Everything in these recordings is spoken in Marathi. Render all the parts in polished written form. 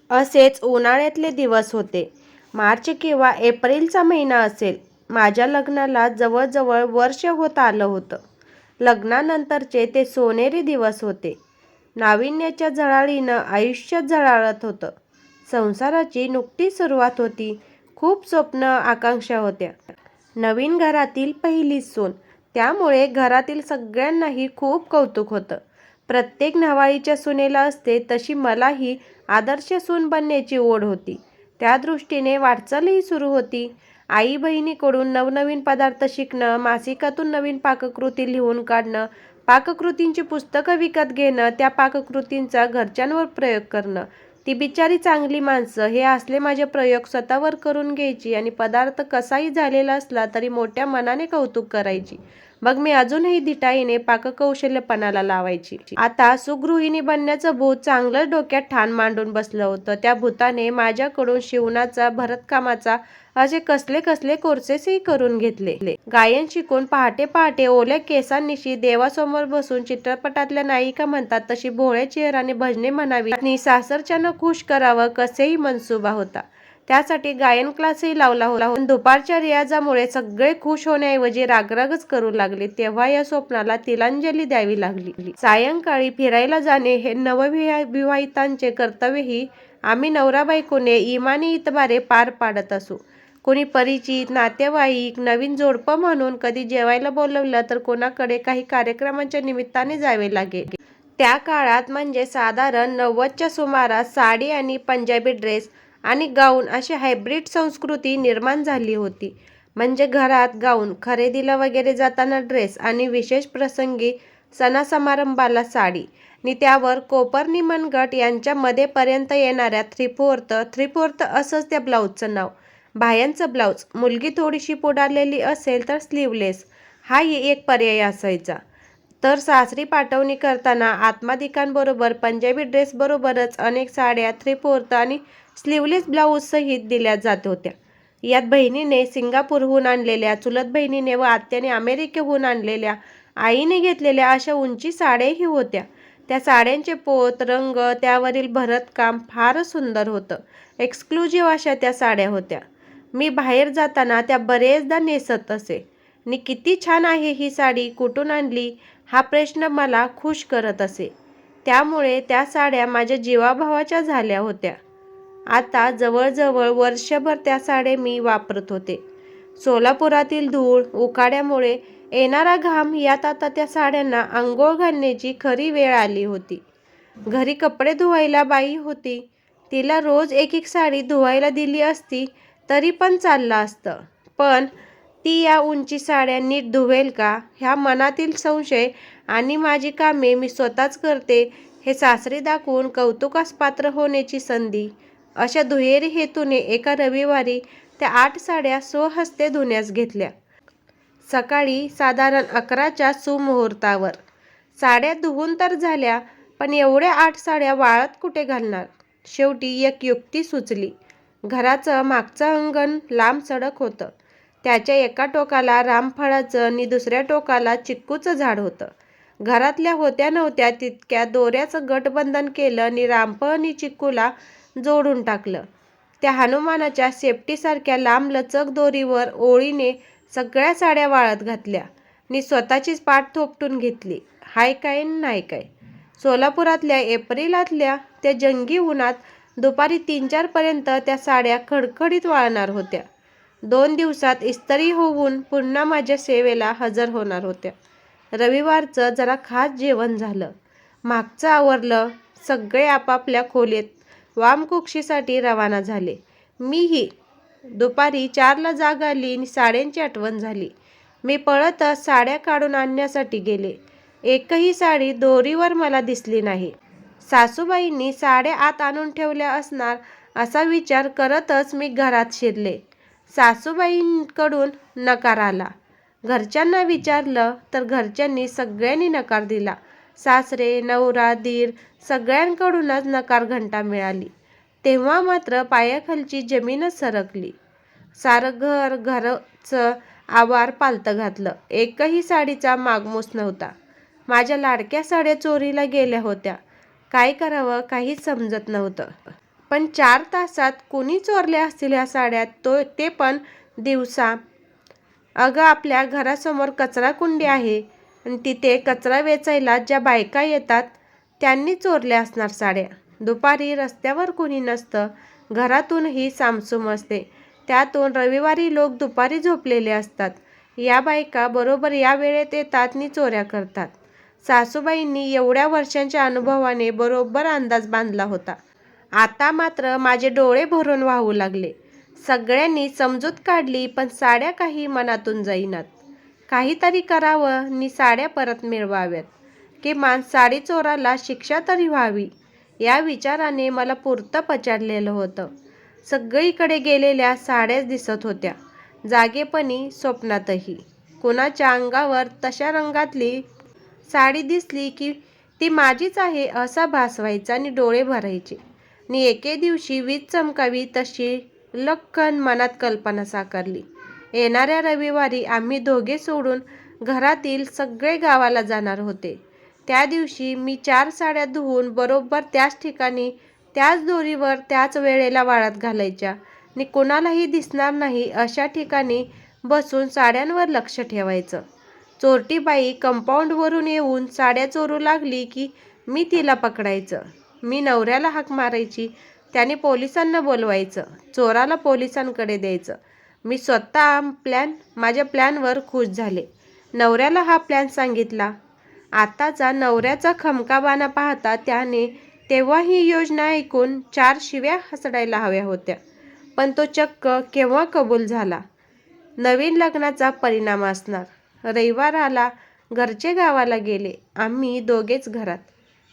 असेच उन्हाळ्यातले दिवस होते. मार्च किंवा एप्रिलचा महिना असेल. माझ्या लग्नाला जवळजवळ वर्ष होत आलं होतं. लग्नानंतरचे ते सोनेरी दिवस होते. नाविन्याच्या झळाळीनं आयुष्य झळाळत होतं. संसाराची नुकतीच सुरुवात होती. खूप स्वप्न आकांक्षा होत्या. नवीन घरातील पहिली सून, त्यामुळे घरातील सगळ्यांनाही खूप कौतुक होतं. प्रत्येक न्हावाळीच्या सुनेला असते तशी मलाही आदर्श सून बनण्याची ओढ होती. त्या दृष्टीने वाटचालही सुरू होती. आई बहिणीकडून नवनवीन पदार्थ शिकणं, मासिकातून नवीन पाककृती लिहून काढणं, पाककृतींची पुस्तकं विकत घेणं, त्या पाककृतींचा घरच्यांवर प्रयोग करणं. ती बिचारी चांगली माणसं हे असले माझे प्रयोग स्वतःवर करून घ्यायची आणि पदार्थ कसाही झालेला असला तरी मोठ्या मनाने कौतुक करायची. मग मी अजूनही धिटाईने पाककौशल्य पणाला लावायची. आता सुगृहिणी बनण्याचं भूत चांगलंच डोक्यात ठाण मांडून बसलं होतं. त्या भूताने माझ्याकडून शिवणाचा, भरतकामाचा असे कसले कसले कोर्सेसही करून घेतले. गायन शिकून पहाटे पहाटे ओल्या केसांनिशी देवासमोर बसून चित्रपटातल्या नायिका म्हणतात तशी भोळ्या चेहऱ्याने भजने म्हणावी आणि सासरच्यांना खुश करावं कसेही मनसुबा होता. त्यासाठी गायन क्लासही लावला होता. पण दुपारच्या रियाजामुळे सगळे खुश होण्याऐवजी रागरागच करू लागले. तेव्हा या स्वप्नाला तिलांजली द्यावी लागली. सायंकाळी फिरायला जाणे हे नवविवाहितांचे कर्तव्यही आम्ही नवरा बायकोने इमानी इतबारे पार पाडत असू. कोणी परिचित, नातेवाईक, नवीन जोडपं म्हणून कधी जेवायला बोलवलं तर कोणाकडे काही कार्यक्रमाच्या निमित्ताने जावे लागे. त्या काळात म्हणजे साधारण 90च्या सुमारास साडी आणि पंजाबी ड्रेस आणि गाऊन अशी हायब्रिड संस्कृती निर्माण झाली होती. म्हणजे घरात गाऊन, खरेदीला वगैरे जाताना ड्रेस आणि विशेष प्रसंगी सणासमारंभाला साडी आणि त्यावर कोपरनी मनगट यांच्या मध्येपर्यंत येणाऱ्या थ्री फोर्थ असंच त्या ब्लाऊजचं नाव. बाह्यांचं ब्लाऊज, मुलगी थोडीशी पुढारलेली असेल तर स्लीवलेस हा एक पर्याय असायचा. तर सासरी पाठवणी करताना आत्मादिकांबरोबर पंजाबी ड्रेसबरोबरच अनेक साड्या थ्री-फोर्थ आणि स्लीवलेस ब्लाऊजसहित दिल्या जात होत्या. यात बहिणीने सिंगापूरहून आणलेल्या, चुलत बहिणीने व आत्याने अमेरिकेहून आणलेल्या, आईने घेतलेल्या अशा उंची साड्याही होत्या. त्या साड्यांचे पोत, रंग, त्यावरील भरतकाम फारच सुंदर होतं. एक्सक्लुझिव्ह अशा त्या साड्या होत्या. मी बाहेर जाताना त्या बरेचदा नेसत असे. आणि किती छान आहे ही साडी, कुठून आणली हा प्रश्न मला खुश करत असे. त्यामुळे त्या साड्या माझ्या जीवाभावाच्या झाल्या होत्या. आता जवळजवळ वर्षभर त्या साड्या मी वापरत होते. सोलापुरातील धूळ, उकाड्यामुळे येणारा घाम यात आता त्या साड्यांना अंघोळ घालण्याची खरी वेळ आली होती. घरी कपडे धुवायला बाई होती. तिला रोज एक साडी धुवायला दिली असती तरी पण चाललं असतं. पण ती या उंची साड्या नीट धुवेल का ह्या मनातील संशय आणि माझी कामे मी स्वतःच करते हे सासरी दाखवून कौतुकास पात्र होण्याची संधी, अशा दुहेरी हेतूने एका रविवारी त्या 8 साड्या स्वहस्ते धुण्यास घेतल्या. सकाळी साधारण 11च्या सुमुहूर्तावर. साड्या धुवून तर झाल्या, पण एवढ्या 8 साड्या वाळत कुठे घालणार? शेवटी एक युक्ती सुचली. घराचं मागचं अंगण लांब सडक होतं. त्याच्या एका टोकाला रामफळाचं आणि दुसऱ्या टोकाला चिक्कूचं झाड होतं. घरातल्या होत्या नव्हत्या तितक्या दोऱ्याचं गठबंधन केलं आणि रामफळ आणि चिक्कूला जोडून टाकलं. त्या हनुमानाच्या शेपटीसारख्या लांबलचक दोरीवर ओळीने सगळ्या साड्या वाळत घातल्या आणि स्वतःचीच पाठ थोपटून घेतली. हाय काय नाही काय. सोलापुरातल्या एप्रिलातल्या त्या जंगी उन्हात दुपारी 3-4 पर्यंत त्या साड्या खडखडीत वाळणार होत्या. 2 दिवसात इस्त्री होऊन पुन्हा माझ्या सेवेला हजर होणार होत्या. रविवारचं जरा खास जेवण झालं. मागचं आवरलं. सगळे आपापल्या खोलीत वामकुक्षीसाठी रवाना झाले. मीही. दुपारी 4ला जाग आली आणि साड्यांची आठवण झाली. मी पळतच साड्या काढून आणण्यासाठी गेले. एकही साडी दोरीवर मला दिसली नाही. सासूबाईंनी साड्या आत आणून ठेवल्या असणार असा विचार करतच मी घरात शिरले. सासूबाईंकडून नकार आला. घरच्यांना विचारलं तर घरच्यांनी सगळ्यांनी नकार दिला. सासरे, नवरा, दीर सगळ्यांकडूनच नकार घंटा मिळाली. तेव्हा मात्र पायाखालची जमीनच सरकली. सारं घरचं आवार पालतं घातलं. एकही साडीचा मागमूस नव्हता. माझ्या लाडक्या साड्या चोरीला गेल्या होत्या. काय करावं काहीच समजत नव्हतं. पण 4 तासात कुणी चोरल्या असतील ह्या साड्या, ते पण दिवसा? अगं, आपल्या घरासमोर कचरा कुंडी आहे आणि तिथे कचरा वेचायला ज्या बायका येतात त्यांनी चोरल्या असणार साड्या. दुपारी रस्त्यावर कुणी नसतं, घरातूनही सामसूम असते. त्यातून रविवारी लोक दुपारी झोपलेले असतात. या बायका बरोबर या वेळेत येतात आणि चोऱ्या करतात. सासूबाईंनी एवढ्या वर्षांच्या अनुभवाने बरोबर अंदाज बांधला होता. आता मात्र माझे डोळे भरून वाहू लागले. सगळ्यांनी समजूत काढली, पण साड्या काही मनातून जाईनात. काहीतरी करावं आणि साड्या परत मिळवाव्यात. किमान साडी चोराला शिक्षा तरी व्हावी, या विचाराने मला पुरतं पछाडलेलं होतं. सगळीकडे गेलेल्या साड्याच दिसत होत्या, जागेपणी, स्वप्नातही. कुणाच्या अंगावर तशा रंगातली साडी दिसली की ती माझीच आहे असा भास व्हायचा आणि डोळे भरायचे. आणि एके दिवशी वीज चमकावी तशी लख्खन मनात कल्पना साकारली. येणाऱ्या रविवारी आम्ही दोघे सोडून घरातील सगळे गावाला जाणार होते. त्या दिवशी मी 4 साड्या धुवून बरोबर त्याच ठिकाणी, त्याच दोरीवर, त्याच वेळेला वाळत घालायच्या आणि कुणालाही दिसणार नाही अशा ठिकाणी बसून साड्यांवर लक्ष ठेवायचं. चोरटी बाई कंपाऊंडवरून येऊन साड्या चोरू लागली की मी तिला पकडायचं. मी नवऱ्याला हाक मारायची, त्याने पोलिसांना बोलवायचं, चोराला पोलिसांकडे द्यायचं. मी स्वतः माझ्या प्लॅनवर खुश झाले. नवऱ्याला हा प्लॅन सांगितला. आताचा नवऱ्याचा खमकाबाणा पाहता त्याने तेव्हा ही योजना ऐकून 4 शिव्या हसडायला हव्या होत्या. पण तो चक्क केव्हा कबूल झाला. नवीन लग्नाचा परिणाम असणार. रविवाराला घरचे गावाला गेले. आम्ही दोघेच घरात.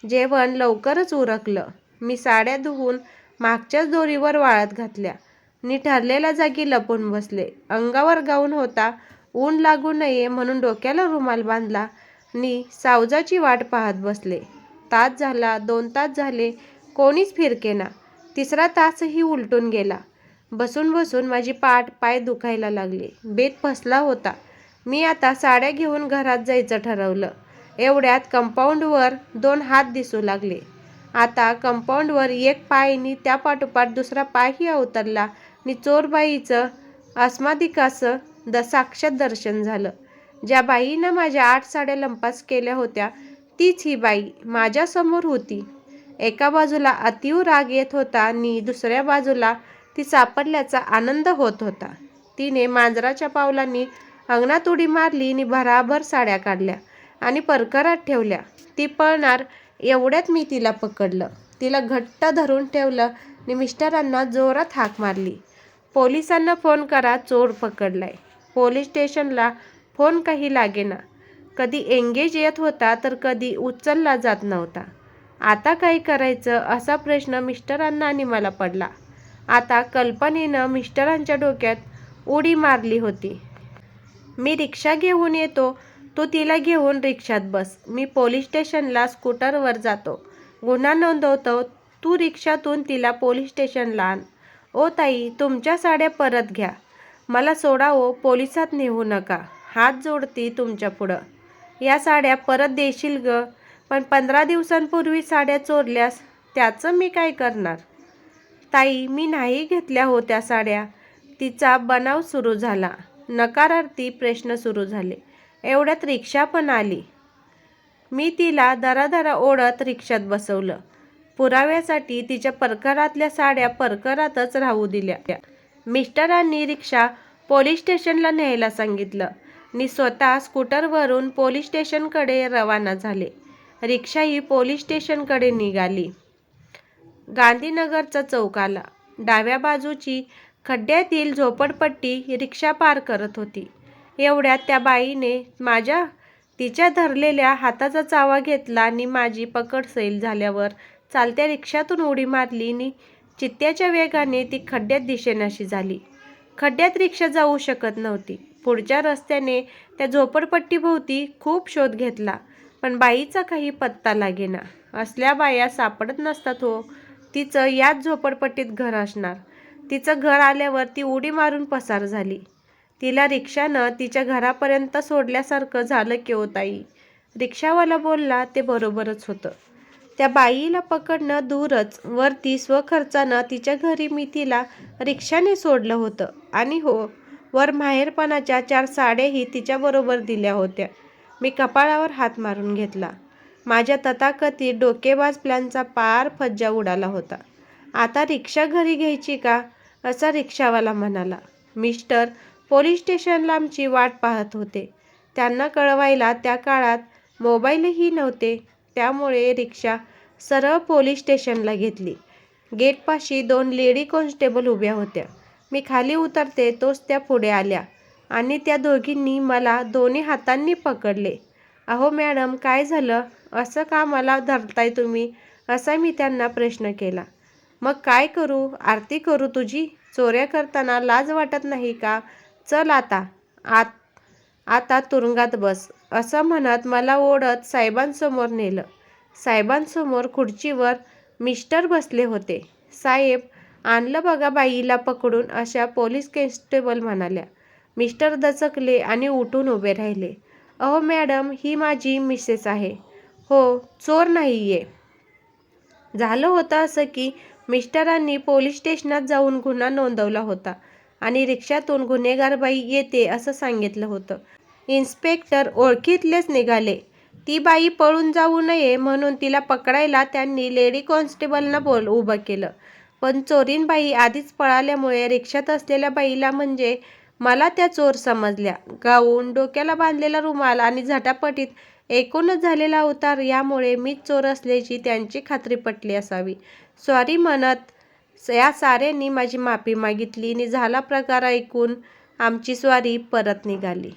जेवण लवकरच उरकलं. मी साड्या धुवून मागच्याच दोरीवर वाळत घातल्या आणि ठरलेल्या जागी लपून बसले. अंगावर गाऊन होता, ऊन लागू नये म्हणून डोक्याला रुमाल बांधला आणि सावजाची वाट पाहत बसले. तास झाला, 2 तास झाले, कोणीच फिरकेना. 3रा तासही उलटून गेला. बसून बसून माझी पाठ, पाय दुखायला लागले. बेत फसला होता. मी आता साड्या घेऊन घरात जायचं ठरवलं. एवढ्यात कंपाऊंडवर 2 हात दिसू लागले. आता कंपाऊंडवर एक पाय आणि त्यापाठोपाठ दुसरा पायही अवतरला आणि चोरबाईचं अस्मादिकाचं साक्षात दर्शन झालं. ज्या बाईनं माझ्या 8 साड्या लंपास केल्या होत्या तीच ही बाई माझ्यासमोर होती. एका बाजूला अतीव राग येत होता आणि दुसऱ्या बाजूला ती सापडल्याचा आनंद होत होता. तिने मांजराच्या पावलांनी अंगणात उडी मारली आणि भराभर साड्या काढल्या आणि परकरात ठेवल्या. ती पळणार एवढ्यात मी तिला पकडलं. तिला घट्ट धरून ठेवलं आणि मिस्टरांना जोरात हाक मारली, पोलिसांना फोन करा, चोर पकडलाय. पोलीस स्टेशनला फोन काही लागेना. कधी एंगेज येत होता तर कधी उचलला जात नव्हता. आता काय करायचं असा प्रश्न मिस्टरांना आणि मला पडला. आता कल्पनेनं मिस्टरांच्या डोक्यात उडी मारली होती. मी रिक्षा घेऊन येतो, तू तिला घेऊन रिक्षात बस. मी पोलीस स्टेशनला स्कूटरवर जातो, गुन्हा नोंदवतो. तू रिक्षातून तिला पोलीस स्टेशनला आण. ओ ताई, तुमच्या साड्या परत घ्या. मला सोडा ओ, पोलिसात नेऊ नका. हात जोडती तुमच्या पुढं. या साड्या परत देशील ग. पण 15 दिवसांपूर्वी साड्या चोरल्यास त्याचं मी काय करणार? ताई, मी नाही घेतल्या होत्या साड्या. तिचा बनाव सुरू झाला. नकारार्थी प्रश्न सुरू झाले. एवढ्यात रिक्षा पण आली. मी तिला दरादरा ओढत रिक्षात बसवलं. पुराव्यासाठी तिच्या परकरातल्या साड्या परकरातच राहू दिल्या. मिस्टरांनी रिक्षा पोलीस स्टेशनला न्यायला सांगितलं आणि स्वतः स्कूटरवरून पोलीस स्टेशनकडे रवाना झाले. रिक्षाही पोलीस स्टेशनकडे निघाली. गांधीनगरचा चौक आला. डाव्या बाजूची खड्ड्यातील झोपडपट्टी रिक्षा पार करत होती. एवढ्यात त्या बाईने तिच्या धरलेल्या हाताचा चावा घेतला आणि माझी पकड सैल झाल्यावर चालत्या रिक्षातून उडी मारली आणि चित्त्याच्या वेगाने ती खड्ड्यात दिसेनाशी झाली. खड्ड्यात रिक्षा जाऊ शकत नव्हती. पुढच्या रस्त्याने त्या झोपडपट्टीभोवती खूप शोध घेतला, पण बाईचा काही पत्ता लागेना. असल्या बाया सापडत नसतात हो. तिचं याच झोपडपट्टीत घर असणार. तिचं घर आल्यावर ती उडी मारून पसार झाली. तिला रिक्षानं तिच्या घरापर्यंत सोडल्यासारखं झालं की ओ ताई. रिक्षावाला बोलला ते बरोबरच होतं. त्या बाईला पकडणं दूरच, वरती स्वखर्चानं तिच्या घरी मी तिला रिक्षाने सोडलं होतं. आणि हो, वर माहेरपणाच्या 4 साड्याही तिच्याबरोबर दिल्या होत्या. मी कपाळावर हात मारून घेतला. माझ्या तथाकथित डोकेबाज प्लॅनचा पार फज्जा उडाला होता. आता रिक्षा घरी घ्यायची का, असा रिक्षावाला म्हणाला. मिस्टर पोलीस स्टेशनला आमची वाट पाहत होते. त्यांना कळवायला त्या काळात मोबाईलही नव्हते. त्यामुळे रिक्षा सरळ पोलीस स्टेशनला घेतली. गेटपाशी 2 लेडी कॉन्स्टेबल उभ्या होत्या. मी खाली उतरते तोच त्या पुढे आल्या आणि त्या दोघींनी मला दोन्ही हातांनी पकडले. अहो मॅडम, काय झालं? असं का मला धरताय तुम्ही, असा मी त्यांना प्रश्न केला. मग काय करू, आरती करू तुझी? चोऱ्या करताना लाज वाटत नाही का? चल आता तुरुंगात बस, असं म्हणत मला ओढत साहेबांसमोर नेलं. साहेबांसमोर खुर्चीवर मिस्टर बसले होते. साहेब, आणलं बघा बाईला पकडून, अशा पोलीस कॉन्स्टेबल म्हणाल्या. मिस्टर दचकले आणि उठून उभे राहिले. अहो मॅडम, ही माझी मिसेस आहे. हो, चोर नाहीये. झालं होतं असं की मिस्टरांनी पोलीस स्टेशनात जाऊन गुन्हा नोंदवला होता आणि रिक्षातून गुन्हेगार बाई येते असं सांगितलं होतं. इन्स्पेक्टर ओळखीतलेच निघाले. ती बाई पळून जाऊ नये म्हणून तिला पकडायला त्यांनी लेडी कॉन्स्टेबलना उभं केलं. पण चोरीण बाई आधीच पळाल्यामुळे रिक्षात असलेल्या बाईला म्हणजे मला त्या चोर समजल्या. गाऊन, डोक्याला बांधलेला रुमाल आणि झटापटीत एकूणच झालेला अवतार यामुळे मीच चोर असल्याची त्यांची खात्री पटली असावी. सॉरी म्हणत या साऱ्यांनी माझी माफी मागितली आणि झाला प्रकार ऐकून आमची स्वारी परत निघाली.